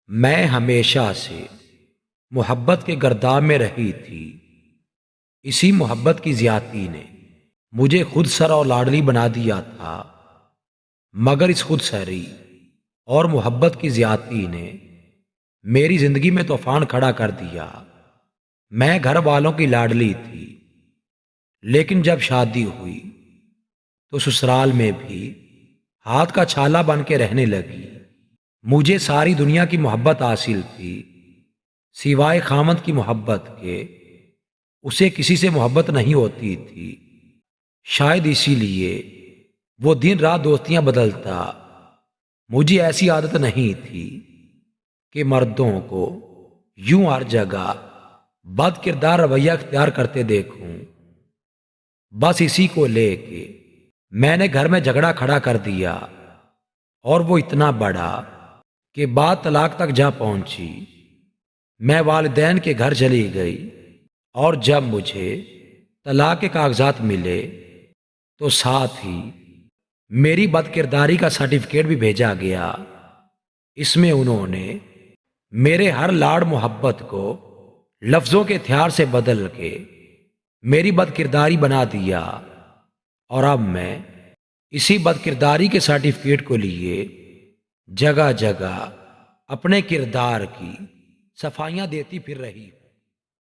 میں ہمیشہ سے محبت کے گرداب میں رہی تھی۔ اسی محبت کی زیادتی نے مجھے خود سر اور لاڈلی بنا دیا تھا، مگر اس خود سری اور محبت کی زیادتی نے میری زندگی میں طوفان کھڑا کر دیا۔ میں گھر والوں کی لاڈلی تھی، لیکن جب شادی ہوئی تو سسرال میں بھی ہاتھ کا چھالا بن کے رہنے لگی۔ مجھے ساری دنیا کی محبت حاصل تھی، سوائے خامند کی محبت کے اسے کسی سے محبت نہیں ہوتی تھی۔ شاید اسی لیے وہ دن رات دوستیاں بدلتا۔ مجھے ایسی عادت نہیں تھی کہ مردوں کو یوں ہر جگہ بد کردار رویہ اختیار کرتے دیکھوں۔ بس اسی کو لے کے میں نے گھر میں جھگڑا کھڑا کر دیا، اور وہ اتنا بڑا کہ بات طلاق تک جا پہنچی۔ میں والدین کے گھر چلی گئی، اور جب مجھے طلاق کے کاغذات ملے تو ساتھ ہی میری بد کرداری کا سرٹیفکیٹ بھی بھیجا گیا۔ اس میں انہوں نے میرے ہر لاڑ محبت کو لفظوں کے ہتھیار سے بدل کے میری بد کرداری بنا دیا، اور اب میں اسی بد کرداری کے سرٹیفکیٹ کو لیے جگہ جگہ اپنے کردار کی صفائیاں دیتی پھر رہی ہوں۔